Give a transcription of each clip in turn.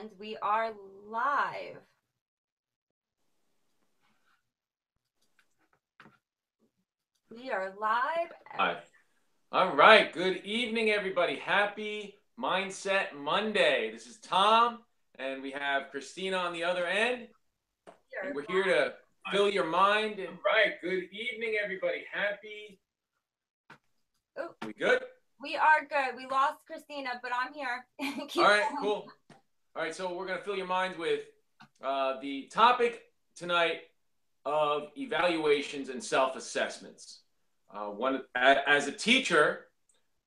And we are live. We are live. Hi. All right. Good evening, everybody. Happy Mindset Monday. This is Tom, and we have Cristina on the other end. And we're here to fill your mind. And right. Good evening, everybody. Happy. Ooh, we good? We are good. We lost Cristina, but I'm here. All right. Cool. All right. So we're going to fill your minds with the topic tonight of evaluations and self-assessments. As a teacher,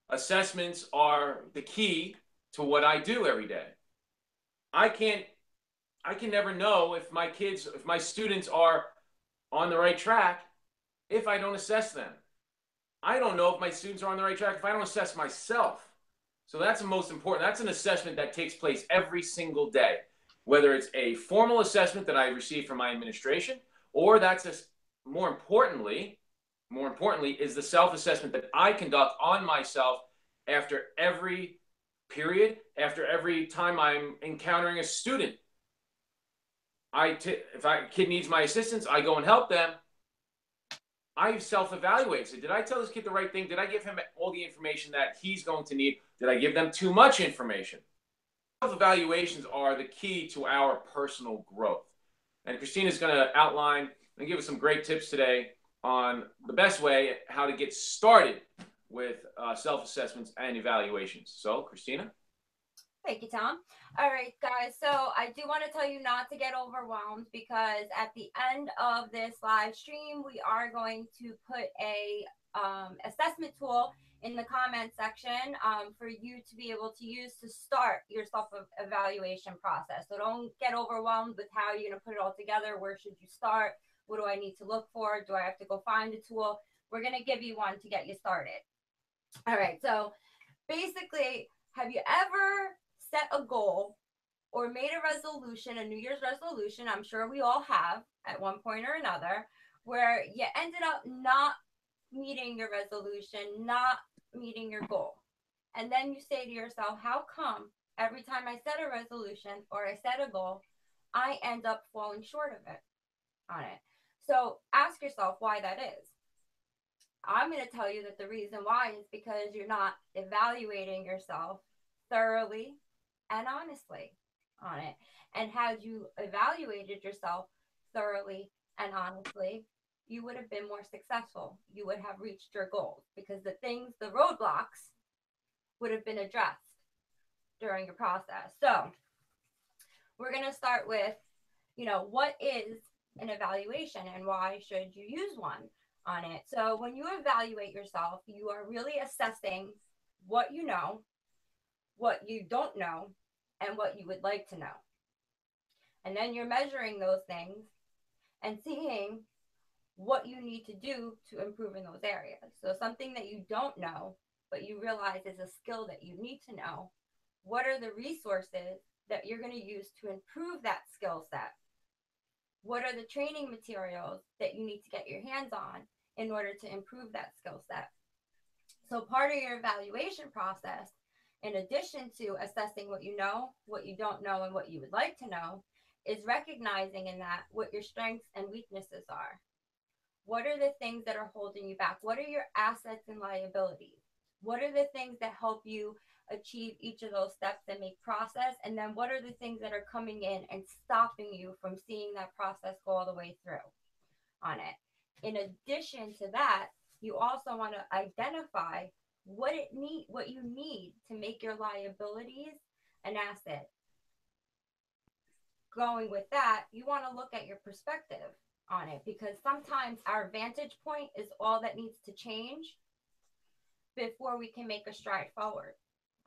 assessments are the key to what I do every day. I can never know if my students are on the right track if I don't assess them. I don't know if my students are on the right track if I don't assess myself. So that's the most important. That's an assessment that takes place every single day, whether it's a formal assessment that I receive from my administration, or more importantly, is the self-assessment that I conduct on myself after every period, after every time I'm encountering a student. If a kid needs my assistance, I go and help them. I self-evaluate. So did I tell this kid the right thing? Did I give him all the information that he's going to need? Did I give them too much information? Self-evaluations are the key to our personal growth. And Christina's going to outline and give us some great tips today on the best way how to get started with self-assessments and evaluations. So, Cristina? Thank you, Tom. All right, guys. So I do want to tell you not to get overwhelmed because at the end of this live stream, we are going to put a assessment tool in the comment section for you to be able to use to start your self-evaluation process. So don't get overwhelmed with how you're going to put it all together. Where should you start? What do I need to look for? Do I have to go find a tool? We're going to give you one to get you started. All right. So basically, have you ever set a goal or made a resolution, a New Year's resolution? I'm sure we all have at one point or another, where you ended up not meeting your resolution, not meeting your goal. And then you say to yourself, how come every time I set a resolution or I set a goal, I end up falling short of it on it? So ask yourself why that is. I'm going to tell you that the reason why is because you're not evaluating yourself thoroughly and honestly on it. And had you evaluated yourself thoroughly and honestly, you would have been more successful. You would have reached your goals because the roadblocks would have been addressed during your process. So we're going to start with, what is an evaluation and why should you use one on it? So when you evaluate yourself, you are really assessing what you know, what you don't know, and what you would like to know. And then you're measuring those things and seeing what you need to do to improve in those areas. So something that you don't know, but you realize is a skill that you need to know. What are the resources that you're going to use to improve that skill set? What are the training materials that you need to get your hands on in order to improve that skill set? So part of your evaluation process, in addition to assessing what you know, what you don't know, and what you would like to know, is recognizing in that what your strengths and weaknesses are. What are the things that are holding you back? What are your assets and liabilities? What are the things that help you achieve each of those steps and make process? And then what are the things that are coming in and stopping you from seeing that process go all the way through on it? In addition to that, you also want to identify what you need to make your liabilities an asset. Going with that, you want to look at your perspective on it because sometimes our vantage point is all that needs to change before we can make a stride forward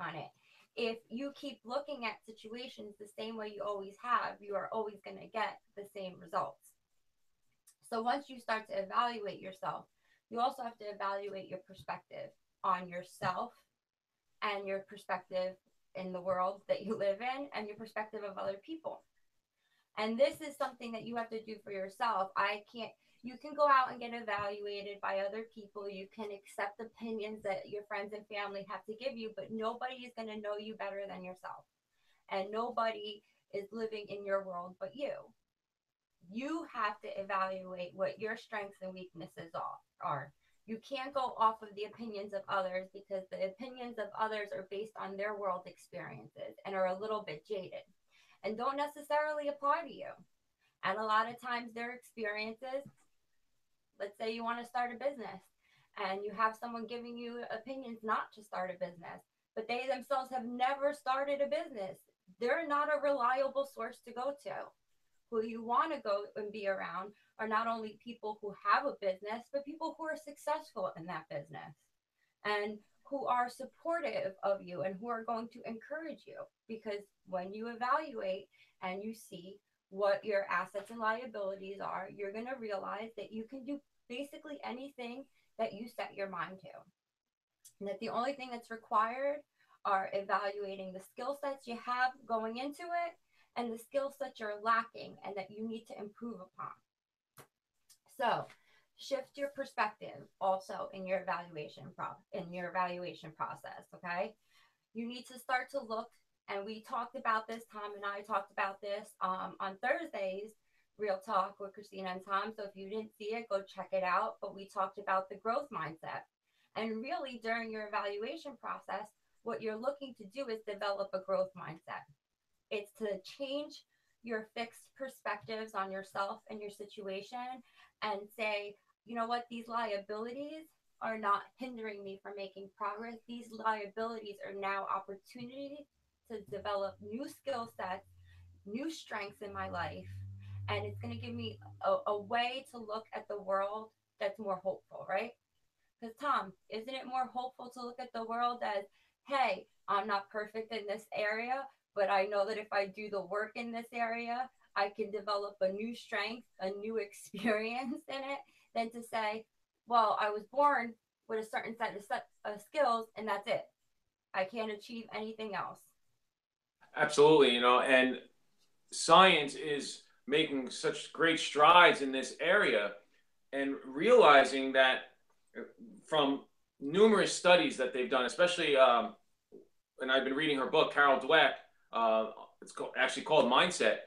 on it. If you keep looking at situations the same way you always have, you are always going to get the same results. So once you start to evaluate yourself, you also have to evaluate your perspective on yourself and your perspective in the world that you live in and your perspective of other people. And this is something that you have to do for yourself. You can go out and get evaluated by other people. You can accept opinions that your friends and family have to give you, but nobody is going to know you better than yourself. and nobody is living in your world but you. You have to evaluate what your strengths and weaknesses are. You can't go off of the opinions of others because the opinions of others are based on their world experiences and are a little bit jaded and don't necessarily apply to you. And a lot of times their experiences, let's say you want to start a business and you have someone giving you opinions not to start a business, but they themselves have never started a business. They're not a reliable source to go to. Who you want to go and be around are not only people who have a business, but people who are successful in that business and who are supportive of you and who are going to encourage you. Because when you evaluate and you see what your assets and liabilities are, you're going to realize that you can do basically anything that you set your mind to. And that the only thing that's required are evaluating the skill sets you have going into it and the skill sets you're lacking and that you need to improve upon. So shift your perspective also in your evaluation process. Okay, you need to start to look, and we talked about this, Tom and I talked about this on Thursdays Real Talk with Christina and Tom. So if you didn't see it, go check it out. But we talked about the growth mindset, and really during your evaluation process, what you're looking to do is develop a growth mindset. It's to change your fixed perspectives on yourself and your situation and say, you know what, these liabilities are not hindering me from making progress. These liabilities are now opportunities to develop new skill sets, new strengths in my life. And it's going to give me a way to look at the world that's more hopeful, right? Because, Tom, isn't it more hopeful to look at the world as, hey, I'm not perfect in this area, but I know that if I do the work in this area, I can develop a new strength, a new experience in it, than to say, well, I was born with a certain set of skills and that's it. I can't achieve anything else. Absolutely, and science is making such great strides in this area and realizing that from numerous studies that they've done, especially, and I've been reading her book, Carol Dweck, it's actually called Mindset,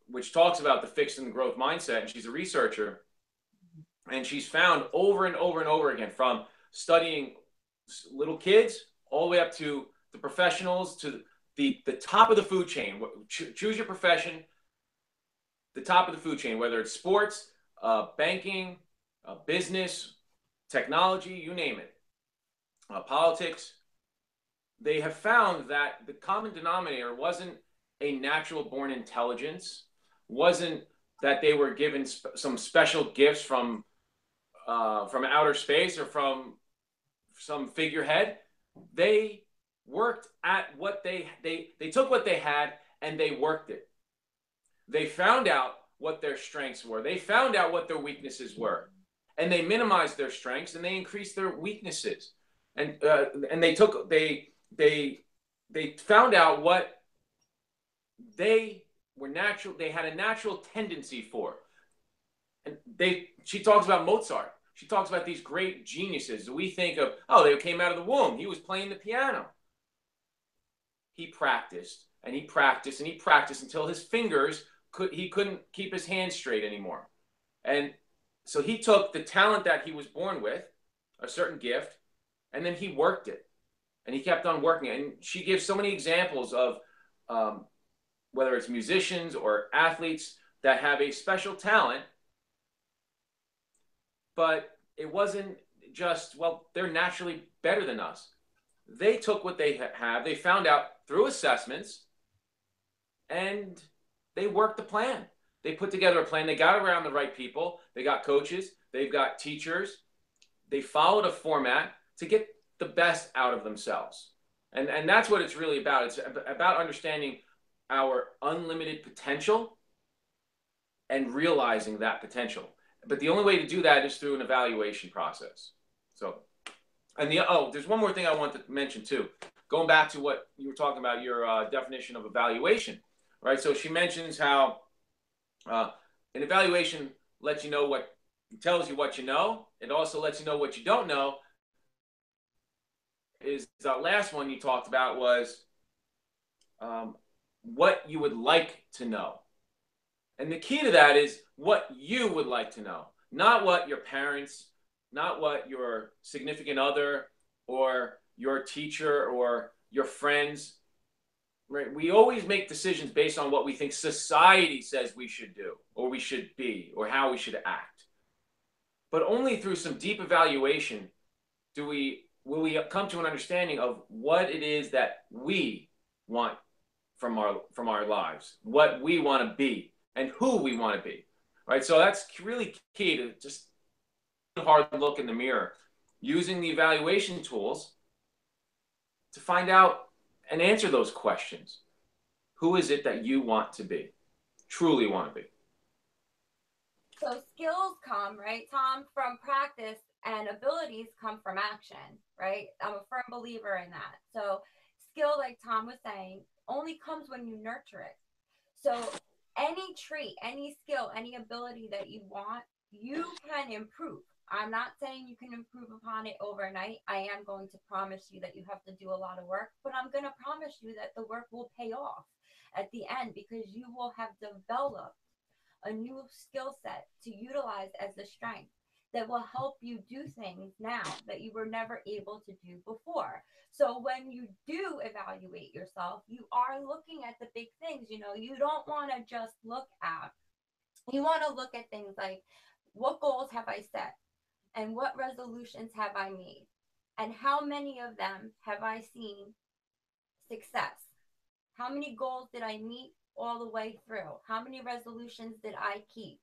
which talks about the fixed and growth mindset. And she's a researcher. And she's found over and over and over again, from studying little kids all the way up to the professionals, to the top of the food chain. Choose your profession, the top of the food chain, whether it's sports, banking, business, technology, you name it, politics. They have found that the common denominator wasn't a natural born intelligence, wasn't that they were given some special gifts from outer space or from some figurehead. They worked at what they took what they had and they worked it. They found out what their strengths were. They found out what their weaknesses were, and they minimized their strengths and they increased their weaknesses. And they found out what they were natural. They had a natural tendency for. And she talks about Mozart. She talks about these great geniuses. We think of, oh, they came out of the womb. He was playing the piano. He practiced and he practiced and he practiced until his fingers he couldn't keep his hands straight anymore. And so he took the talent that he was born with, a certain gift, and then he worked it. And he kept on working it. And she gives so many examples of whether it's musicians or athletes that have a special talent, but it wasn't just, well, they're naturally better than us. They took what they have, they found out through assessments, and they worked the plan. They put together a plan. They got around the right people. They got coaches. They've got teachers. They followed a format to get the best out of themselves. And that's what it's really about. It's about understanding our unlimited potential and realizing that potential. But the only way to do that is through an evaluation process. So, and there's one more thing I want to mention too. Going back to what you were talking about, your definition of evaluation, right? So she mentions how an evaluation lets you know tells you what you know. It also lets you know what you don't know. Is the last one you talked about was what you would like to know. And the key to that is what you would like to know, not what your parents, not what your significant other or your teacher or your friends, right? We always make decisions based on what we think society says we should do or we should be or how we should act. But only through some deep evaluation will we come to an understanding of what it is that we want from our lives, what we want to be, and who we want to be, right? So that's really key to just a hard look in the mirror, using the evaluation tools to find out and answer those questions. Who is it that you want to be, truly want to be? So skills come, right, Tom, from practice, and abilities come from action, right? I'm a firm believer in that. So skill, like Tom was saying, only comes when you nurture it. So any trait, any skill, any ability that you want, you can improve. I'm not saying you can improve upon it overnight. I am going to promise you that you have to do a lot of work, but I'm going to promise you that the work will pay off at the end because you will have developed a new skill set to utilize as a strength that will help you do things now that you were never able to do before. So when you do evaluate yourself, you are looking at the big things. You don't want to just look at, you want to look at things like, what goals have I set? And what resolutions have I made? And how many of them have I seen success? How many goals did I meet all the way through? How many resolutions did I keep?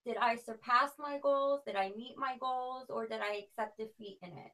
Did I surpass my goals? Did I meet my goals? Or did I accept defeat in it?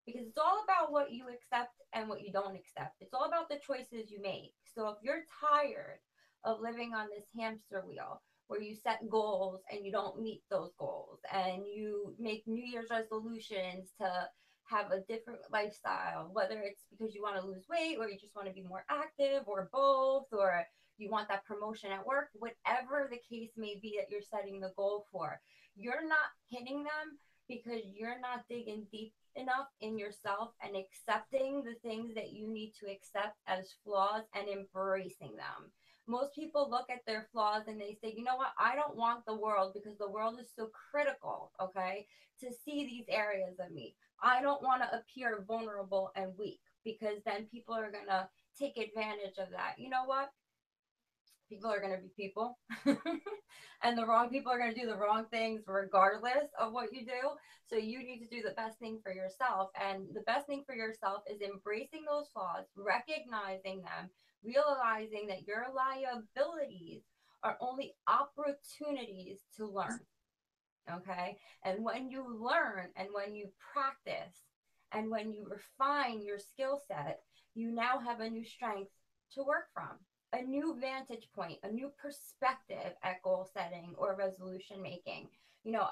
Because it's all about what you accept and what you don't accept. It's all about the choices you make. So if you're tired of living on this hamster wheel where you set goals and you don't meet those goals and you make New Year's resolutions to have a different lifestyle, whether it's because you want to lose weight or you just want to be more active or both, or you want that promotion at work, whatever the case may be that you're setting the goal for, you're not hitting them because you're not digging deep enough in yourself and accepting the things that you need to accept as flaws and embracing them. Most people look at their flaws and they say, you know what, I don't want the world, because the world is so critical, okay, to see these areas of me. I don't want to appear vulnerable and weak because then people are going to take advantage of that. You know what? People are going to be people. And the wrong people are going to do the wrong things regardless of what you do. So you need to do the best thing for yourself. And the best thing for yourself is embracing those flaws, recognizing them, realizing that your liabilities are only opportunities to learn. Okay. And when you learn and when you practice and when you refine your skill set, you now have a new strength to work from, a new vantage point, a new perspective at goal setting or resolution making.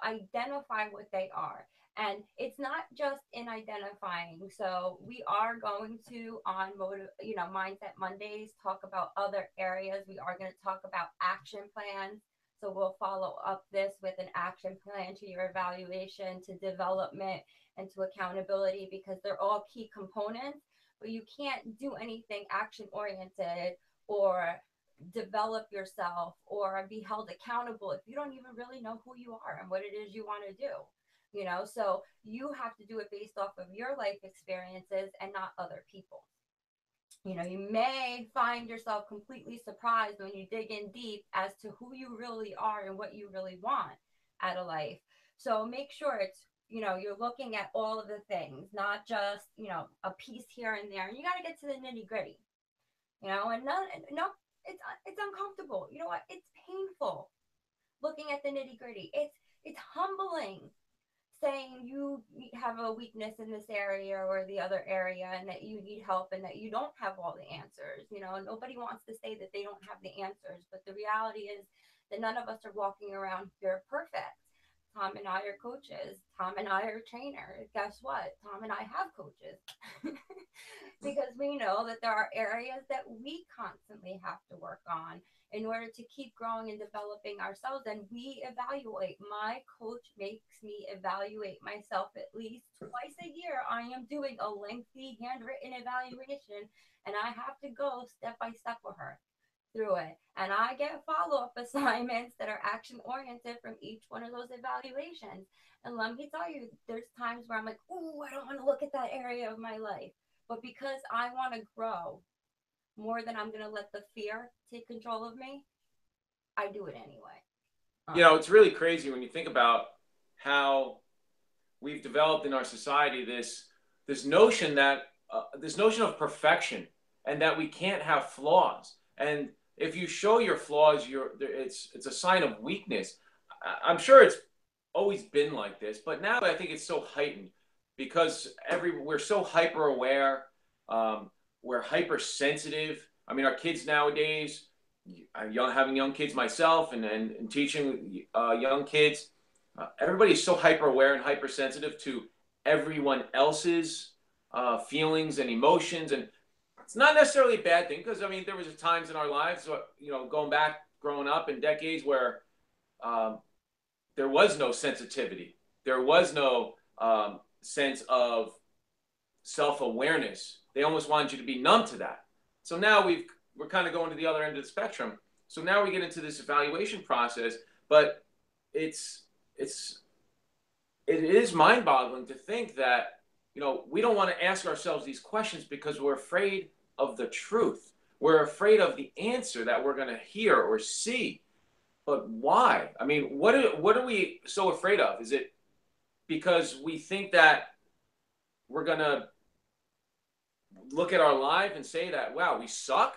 Identify what they are. And it's not just in identifying. So we are going to on Mindset Mondays talk about other areas. We are going to talk about action plans. So we'll follow up this with an action plan to your evaluation, to development, and to accountability, because they're all key components. But you can't do anything action oriented or develop yourself or be held accountable if you don't even really know who you are and what it is you want to do. So you have to do it based off of your life experiences and not other people. You may find yourself completely surprised when you dig in deep as to who you really are and what you really want out of life. So make sure you're looking at all of the things, not just, a piece here and there. And you got to get to the nitty gritty, and no, it's uncomfortable. You know what? It's painful looking at the nitty gritty. It's humbling saying you have a weakness in this area or the other area and that you need help and that you don't have all the answers. Nobody wants to say that they don't have the answers, but the reality is that none of us are walking around here perfect. Tom and I are coaches. Tom and I are trainers. Guess what? Tom and I have coaches. Because we know that there are areas that we constantly have to work on in order to keep growing and developing ourselves. And we evaluate. My coach makes me evaluate myself at least twice a year. I am doing a lengthy handwritten evaluation, and I have to go step by step with her. through it. And I get follow-up assignments that are action oriented from each one of those evaluations. And let me tell you, there's times where I'm like, oh, I don't want to look at that area of my life. But because I want to grow more than I'm going to let the fear take control of me, I do it anyway. It's really crazy when you think about how we've developed in our society this notion that this notion of perfection, and that we can't have flaws. And if you show your flaws, it's a sign of weakness. I'm sure it's always been like this, but now I think it's so heightened because we're so hyper aware. We're hypersensitive. I mean, our kids nowadays, having young kids myself, and teaching young kids, everybody's so hyper aware and hypersensitive to everyone else's feelings and emotions. And it's not necessarily a bad thing, because I mean, there was times in our lives, going back, growing up in decades, where um, there was no sensitivity, there was no sense of self-awareness. They almost wanted you to be numb to that. So now we're kind of going to the other end of the spectrum. So now we get into this evaluation process, but it's it's it is mind-boggling to think that we don't want to ask ourselves these questions because we're afraid of the truth. We're afraid of the answer that we're going to hear or see. But why? I mean, what are we so afraid of? Is it because we think that we're going to look at our life and say that, wow, we suck?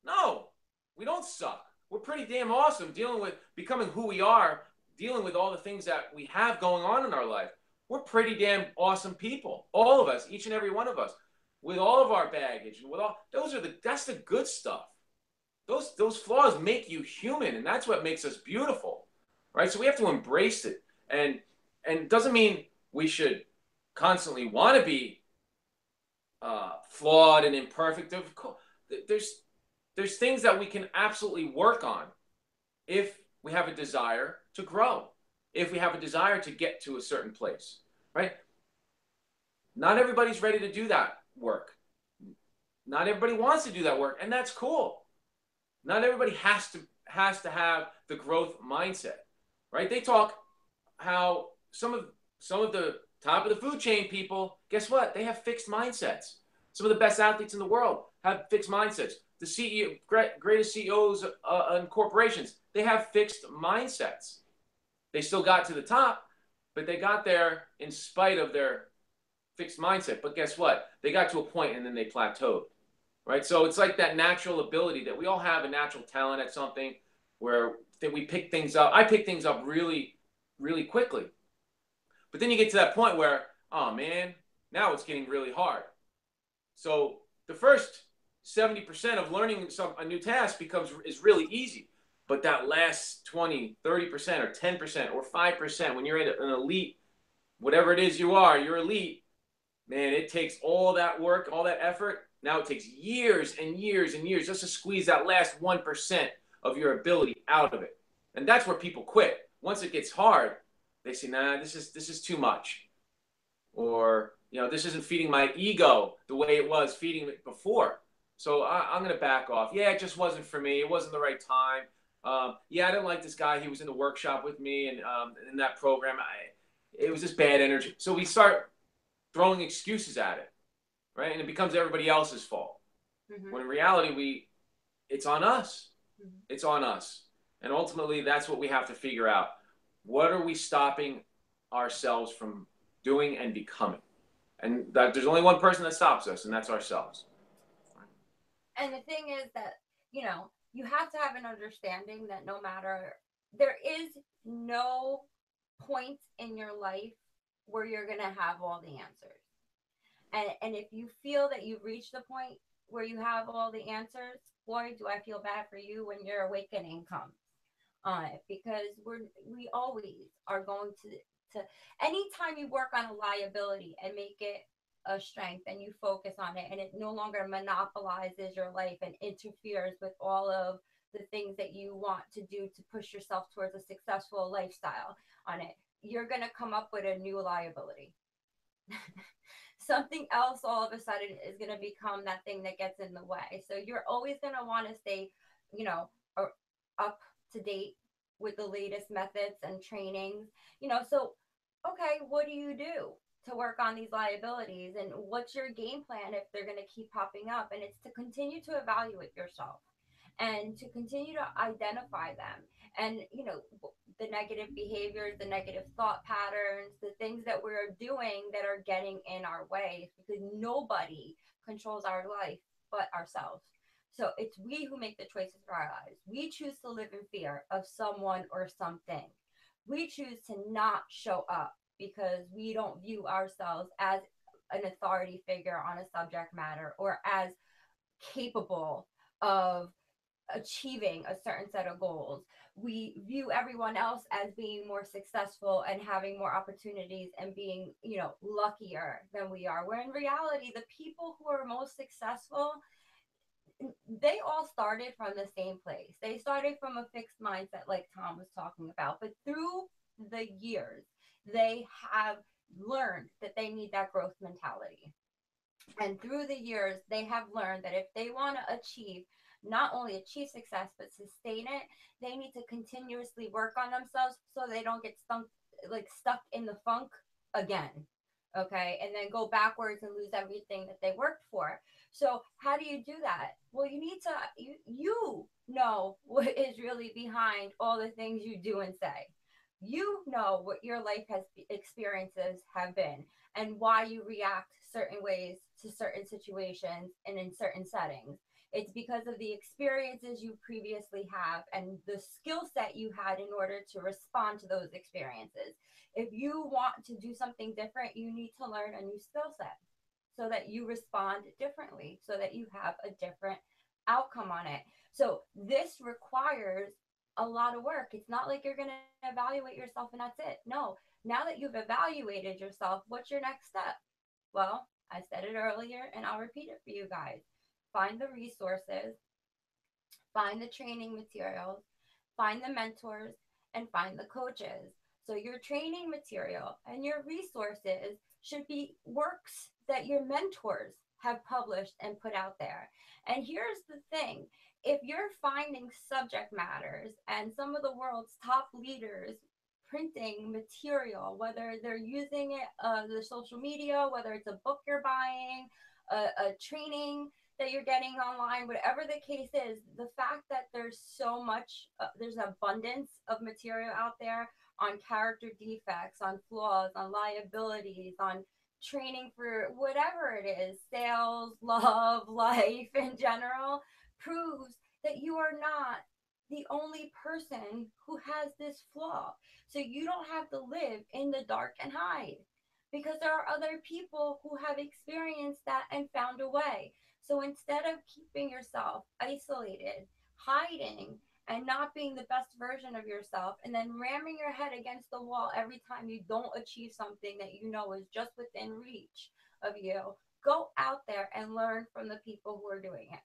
No, we don't suck. We're pretty damn awesome dealing with becoming who we are, dealing with all the things that we have going on in our life. We're pretty damn awesome people. All of us, each and every one of us, with all of our baggage and with all that's the good stuff. Those flaws make you human, and that's what makes us beautiful. Right? So we have to embrace it. And it doesn't mean we should constantly want to be flawed and imperfect. Of course, there's things that we can absolutely work on if we have a desire to grow, if we have a desire to get to a certain place, right? Not everybody's ready to do that work. Not everybody wants to do that work, and that's cool. Not everybody has to have the growth mindset, right? They talk how some of the top of the food chain people, guess what? They have fixed mindsets. Some of the best athletes in the world have fixed mindsets. The CEO, greatest CEOs in corporations, they have fixed mindsets. They still got to the top, but they got there in spite of their fixed mindset. But guess what? They got to a point and then they plateaued, right? So it's like that natural ability that we all have, a natural talent at something where that we pick things up. I pick things up really, really quickly. But then you get to that point where, oh man, now it's getting really hard. So the first 70% of learning a new task is really easy. But that last 20, 30% or 10% or 5%, when you're at an elite, whatever it is you're elite, man, it takes all that work, all that effort. Now it takes years and years and years just to squeeze that last 1% of your ability out of it. And that's where people quit. Once it gets hard, they say, nah, this is too much. Or, this isn't feeding my ego the way it was feeding it before. So I'm going to back off. Yeah, it just wasn't for me. It wasn't the right time. Yeah, I didn't like this guy. He was in the workshop with me, and in that program, it was just bad energy. So we start throwing excuses at it, right? And it becomes everybody else's fault. Mm-hmm. When in reality, it's on us. Mm-hmm. It's on us. And ultimately, that's what we have to figure out. What are we stopping ourselves from doing and becoming? And that there's only one person that stops us, and that's ourselves. And the thing is that, you have to have an understanding that there is no point in your life where you're going to have all the answers. And if you feel that you've reached the point where you have all the answers, boy, do I feel bad for you when your awakening comes. Because we always are going to anytime you work on a liability and make it a strength and you focus on it and it no longer monopolizes your life and interferes with all of the things that you want to do to push yourself towards a successful lifestyle on it, you're going to come up with a new liability. Something else all of a sudden is going to become that thing that gets in the way. So you're always going to want to stay you know, are up to date with the latest methods and trainings. So okay, what do you do to work on these liabilities, and what's your game plan if they're going to keep popping up? And it's to continue to evaluate yourself and to continue to identify them, and the negative behaviors, the negative thought patterns, the things that we're doing that are getting in our way, because nobody controls our life but ourselves. So it's we who make the choices for our lives. We choose to live in fear of someone or something. We choose to not show up because we don't view ourselves as an authority figure on a subject matter, or as capable of achieving a certain set of goals. We view everyone else as being more successful and having more opportunities and being, luckier than we are. Where in reality, the people who are most successful, they all started from the same place. They started from a fixed mindset, like Tom was talking about, but through the years, they have learned that they need that growth mentality. And through the years, they have learned that if they want to achieve, not only achieve success, but sustain it, they need to continuously work on themselves so they don't get stuck in the funk again. Okay. And then go backwards and lose everything that they worked for. So how do you do that? Well, you need to, you know what is really behind all the things you do and say. You know what your life has experiences have been, and why you react certain ways to certain situations and in certain settings. It's because of the experiences you previously have and the skill set you had in order to respond to those experiences. If you want to do something different, you need to learn a new skill set so that you respond differently, so that you have a different outcome on it. So this requires a lot of work. It's not like you're going to evaluate yourself and that's it. No, now that you've evaluated yourself, what's your next step? Well, I said it earlier and I'll repeat it for you guys. Find the resources, find the training materials, find the mentors, and find the coaches. So your training material and your resources should be works that your mentors have published and put out there. And here's the thing, if you're finding subject matters and some of the world's top leaders printing material, whether they're using it, the social media, whether it's a book you're buying, a training that you're getting online, whatever the case is, the fact that there's so much, there's an abundance of material out there on character defects, on flaws, on liabilities, on training for whatever it is, sales, love, life in general, proves that you are not the only person who has this flaw. So you don't have to live in the dark and hide, because there are other people who have experienced that and found a way. So instead of keeping yourself isolated, hiding, and not being the best version of yourself, and then ramming your head against the wall every time you don't achieve something that you know is just within reach of you, go out there and learn from the people who are doing it.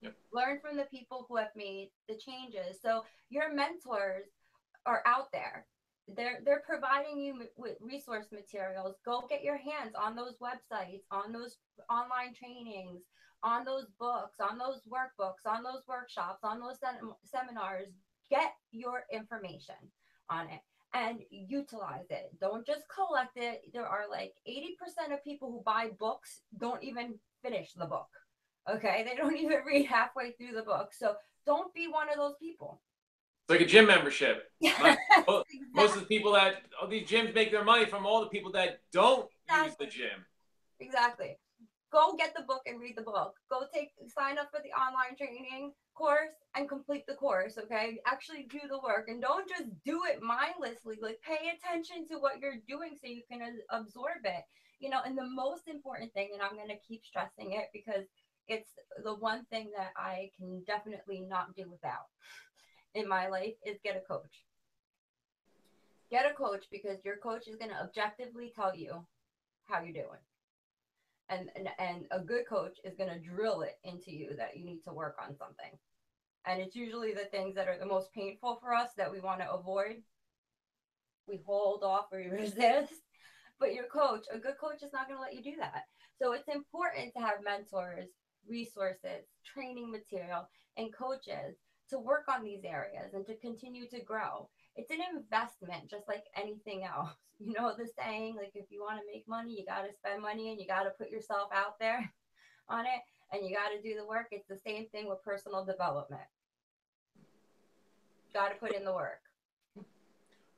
Yep. Learn from the people who have made the changes. So your mentors are out there. They're providing you with resource materials. Go get your hands on those websites, on those online trainings, on those books, on those workbooks, on those workshops, on those seminars. Get your information on it and utilize it. Don't just collect it. There are like 80% of people who buy books don't even finish the book. Okay, they don't even read halfway through the book. So don't be one of those people. It's like a gym membership. Yes, Most of the people that these gyms make their money from all the people that don't use the gym. Exactly. Go get the book and read the book. Sign up for the online training course and complete the course. Okay, actually do the work, and don't just do it mindlessly. Like, pay attention to what you're doing so you can absorb it. And the most important thing, and I'm going to keep stressing it because it's the one thing that I can definitely not do without in my life, is get a coach. Get a coach, because your coach is going to objectively tell you how you're doing. And a good coach is going to drill it into you that you need to work on something. And it's usually the things that are the most painful for us that we want to avoid. We hold off or we resist. But a good coach is not going to let you do that. So it's important to have mentors resources, training material, and coaches to work on these areas and to continue to grow. It's an investment just like anything else. You know the saying, like if you want to make money, you got to spend money and you got to put yourself out there on it and you got to do the work. It's the same thing with personal development. Got to put in the work.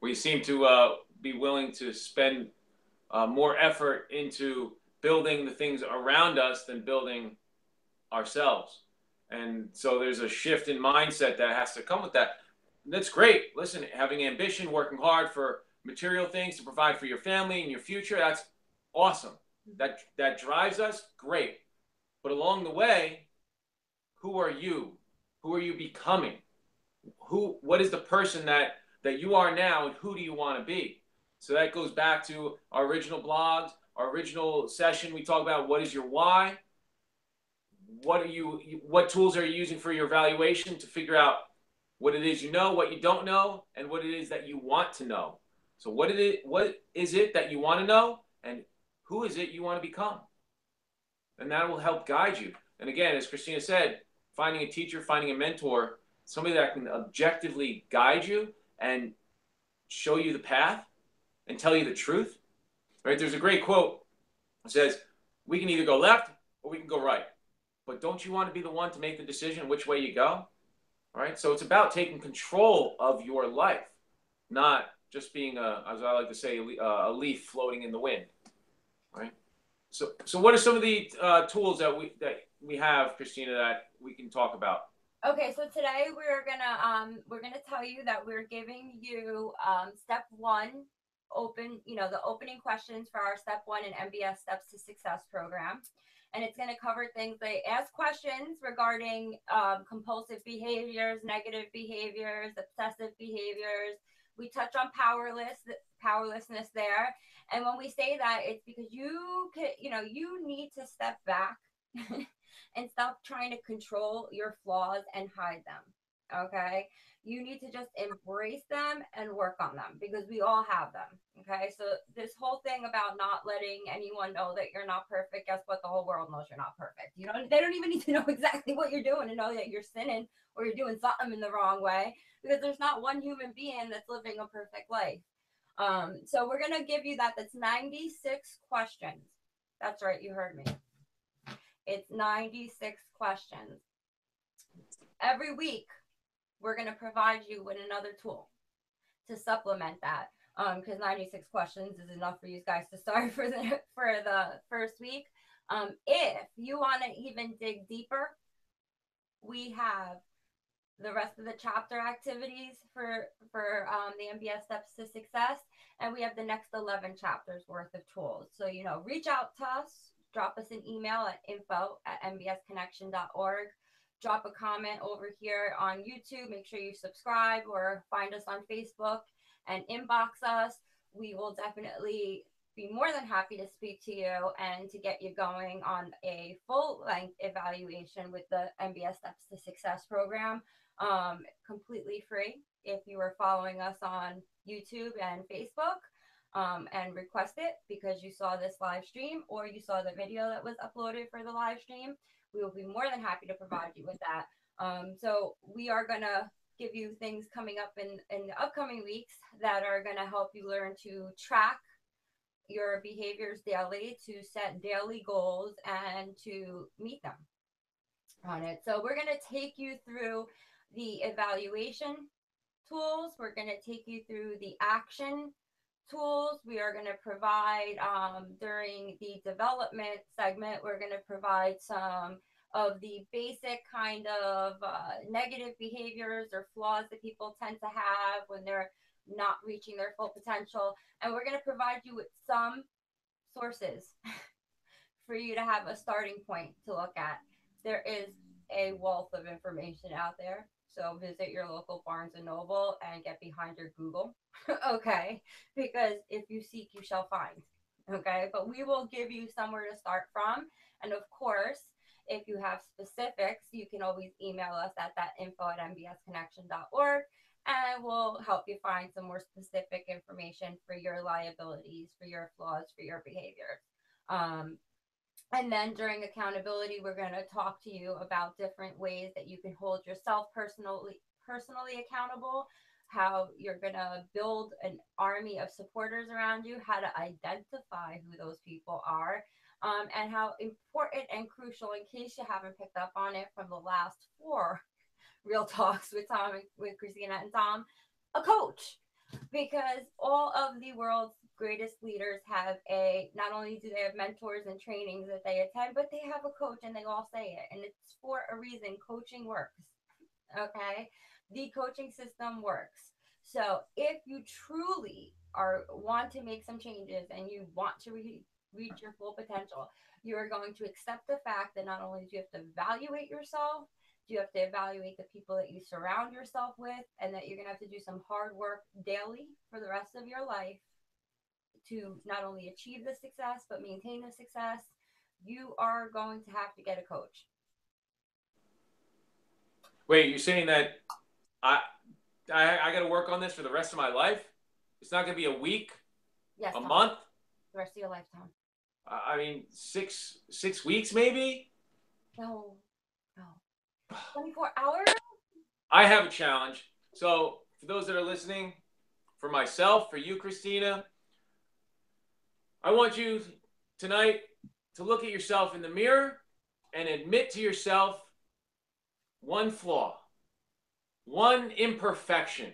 We seem to be willing to spend more effort into building the things around us than building ourselves. And so there's a shift in mindset that has to come with that. That's great. Listen, having ambition, working hard for material things to provide for your family and your future, that's awesome. That drives us, great. But along the way, who are you? Who are you becoming? What is the person that you are now, and who do you want to be? So that goes back to our original blogs, our original session. We talk about what is your why? What tools are you using for your evaluation to figure out what it is you know, what you don't know, and what it is that you want to know. So what is it that you want to know, and who is it you want to become? And that will help guide you. And again, as Cristina said, finding a teacher, finding a mentor, somebody that can objectively guide you and show you the path and tell you the truth. Right? There's a great quote that says, we can either go left or we can go right. But don't you want to be the one to make the decision which way you go? Right? So it's about taking control of your life, not just being as I like to say, a leaf floating in the wind. Right? So what are some of the tools that we have, Cristina, that we can talk about? Okay, so today we're gonna tell you that we're giving you step one the opening questions for our step one and MBS Steps to Success program. And it's going to cover things like ask questions regarding compulsive behaviors, negative behaviors, obsessive behaviors. We touch on powerlessness there. And when we say that, it's because you need to step back and stop trying to control your flaws and hide them. Okay. You need to just embrace them and work on them because we all have them. Okay. So this whole thing about not letting anyone know that you're not perfect, guess what? The whole world knows you're not perfect. They don't even need to know exactly what you're doing to know that you're sinning or you're doing something in the wrong way, because there's not one human being that's living a perfect life. So we're going to give you that. That's 96 questions. That's right. You heard me. It's 96 questions. Every week, we're going to provide you with another tool to supplement that. Because 96 questions is enough for you guys to start for the first week. If you want to even dig deeper, we have the rest of the chapter activities for the MBS Steps to Success, and we have the next 11 chapters worth of tools. So reach out to us, drop us an email at info@mbsconnection.org. Drop a comment over here on YouTube. Make sure you subscribe or find us on Facebook and inbox us. We will definitely be more than happy to speak to you and to get you going on a full-length evaluation with the MBS Steps to Success program, completely free if you are following us on YouTube and Facebook. And request it because you saw this live stream or you saw the video that was uploaded for the live stream. We will be more than happy to provide you with that. So we are going to give you things coming up in the upcoming weeks that are going to help you learn to track your behaviors daily, to set daily goals, and to meet them on it. So we're going to take you through the evaluation tools. We're going to take you through the action tools. We are going to provide during the development segment, we're going to provide some of the basic kind of negative behaviors or flaws that people tend to have when they're not reaching their full potential. And we're going to provide you with some sources for you to have a starting point to look at. There is a wealth of information out there. So visit your local Barnes and Noble and get behind your Google. Okay. Because if you seek, you shall find. Okay. But we will give you somewhere to start from. And of course, if you have specifics, you can always email us at that info@mbsconnection.org and we'll help you find some more specific information for your liabilities, for your flaws, for your behaviors. And then during accountability, we're going to talk to you about different ways that you can hold yourself personally accountable, how you're going to build an army of supporters around you, how to identify who those people are, and how important and crucial, in case you haven't picked up on it from the last four real talks with Tom, with Christina and Tom, a coach. Because all of the world's greatest leaders have a, not only do they have mentors and trainings that they attend, but they have a coach, and they all say it. And it's for a reason. Coaching works. Okay. The coaching system works. So if you truly want to make some changes and you want to reach your full potential, you are going to accept the fact that not only do you have to evaluate yourself, you have to evaluate the people that you surround yourself with, and that you're going to have to do some hard work daily for the rest of your life to not only achieve the success but maintain the success. You are going to have to get a coach. Wait, you're saying that I I got to work on this for the rest of my life? It's not going to be a week, Yes, a Tom. month. The rest of your lifetime. I mean, six weeks maybe. No, no. 24 hours? I have a challenge. So for those that are listening, for myself, for you, Christina, I want you tonight to look at yourself in the mirror and admit to yourself one flaw, one imperfection.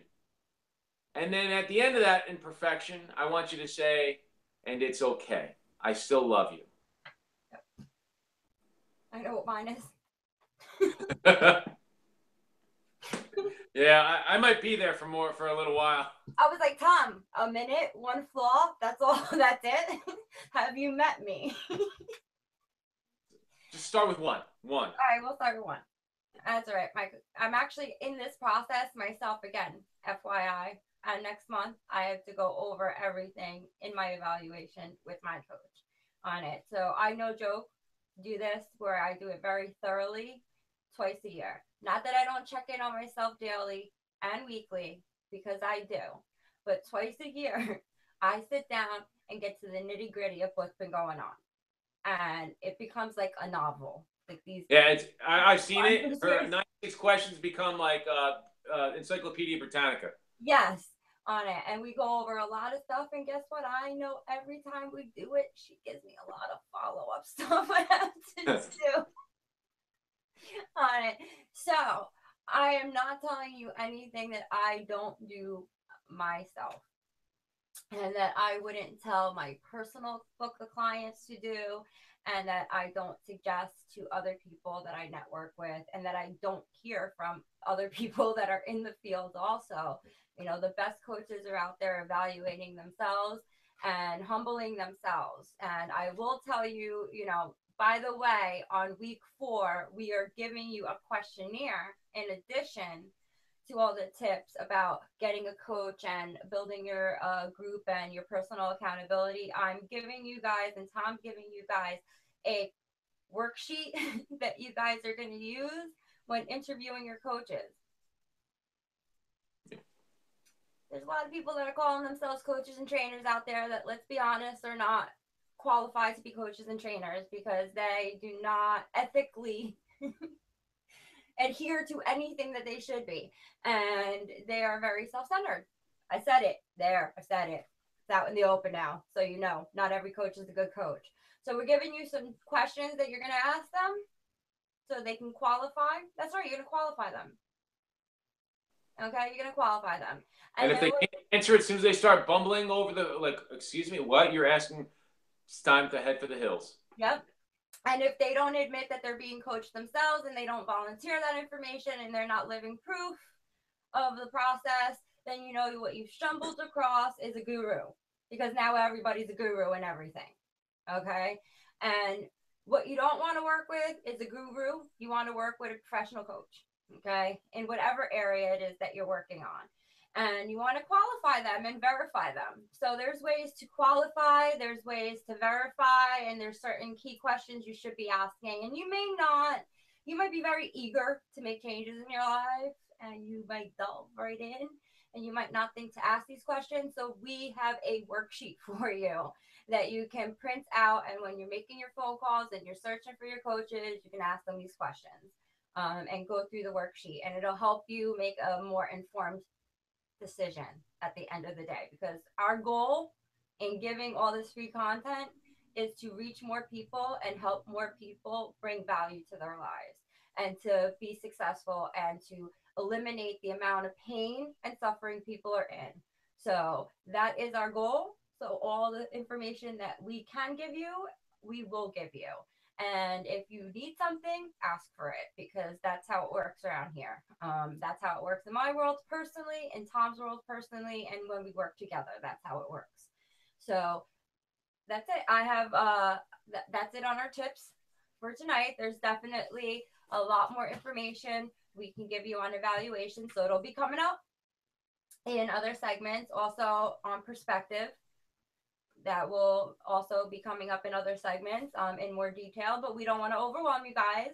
And then at the end of that imperfection, I want you to say, and it's okay. I still love you. I know what mine is. Yeah, I might be there for a little while. I was like, Tom, a minute, one flaw. That's all. That's it. Have you met me? Just start with one. One. All right, we'll start with one. That's all right, Mike. I'm actually in this process myself again, FYI. And next month, I have to go over everything in my evaluation with my coach on it. So I, no joke, do this where I do it very thoroughly twice a year. Not that I don't check in on myself daily and weekly, because I do, but twice a year, I sit down and get to the nitty gritty of what's been going on. And it becomes like a novel. Like these. Yeah, I've seen it. Her 96 questions become like Encyclopedia Britannica. Yes, on it. And we go over a lot of stuff. And guess what? I know every time we do it, she gives me a lot of follow up stuff I have to do on it. So I am not telling you anything that I don't do myself, and that I wouldn't tell my personal book of clients to do, and that I don't suggest to other people that I network with, and that I don't hear from other people that are in the field also. You know, the best coaches are out there evaluating themselves and humbling themselves. And I will tell you, you know, by the way, on week 4, we are giving you a questionnaire in addition to all the tips about getting a coach and building your group and your personal accountability. I'm giving you guys, and Tom's giving you guys, a worksheet that you guys are going to use when interviewing your coaches. There's a lot of people that are calling themselves coaches and trainers out there that, let's be honest, are not qualified to be coaches and trainers, because they do not ethically adhere to anything that they should be. And they are very self-centered. I said it there. I said it. It's out in the open now. So you know, not every coach is a good coach. So we're giving you some questions that you're going to ask them so they can qualify. That's right. You're going to qualify them. Okay. You're going to qualify them. And if they can't answer it as soon as they start bumbling over the, like, excuse me, what? You're asking, it's time to head for the hills. Yep. And if they don't admit that they're being coached themselves, and they don't volunteer that information, and they're not living proof of the process, then you know what you've stumbled across is a guru, because now everybody's a guru in everything. Okay. And what you don't want to work with is a guru. You want to work with a professional coach. Okay. In whatever area it is that you're working on. And you want to qualify them and verify them. So there's ways to qualify, there's ways to verify, and there's certain key questions you should be asking. And you might be very eager to make changes in your life, and you might delve right in, and you might not think to ask these questions. So we have a worksheet for you. that you can print out. And when you're making your phone calls and you're searching for your coaches, you can ask them these questions and go through the worksheet. And it'll help you make a more informed decision at the end of the day, because our goal in giving all this free content is to reach more people and help more people bring value to their lives and to be successful and to eliminate the amount of pain and suffering people are in. So that is our goal. So all the information that we can give you, we will give you. And if you need something, ask for it, because that's how it works around here. That's how it works in my world personally, in Tom's world personally, and when we work together, that's how it works. So that's it. I have that's it on our tips for tonight. There's definitely a lot more information we can give you on evaluation, so it'll be coming up in other segments, also on perspective. That will also be coming up in other segments in more detail, but we don't want to overwhelm you guys.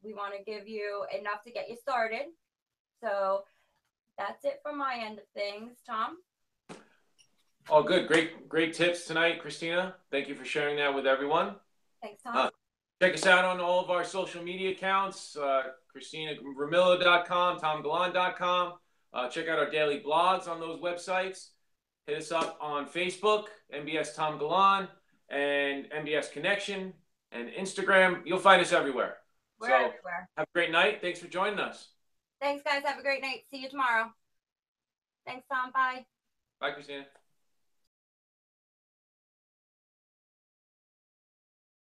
We want to give you enough to get you started. So that's it from my end of things. Tom? Oh, good. Great tips tonight, Cristina. Thank you for sharing that with everyone. Thanks, Tom. Check us out on all of our social media accounts, CristinaRamillo.com, TomGalan.com. Check out our daily blogs on those websites. Hit us up on Facebook, MBS Tom Galan, and MBS Connection, and Instagram. You'll find us everywhere. We're everywhere. Have a great night. Thanks for joining us. Thanks, guys. Have a great night. See you tomorrow. Thanks, Tom. Bye. Bye, Cristina.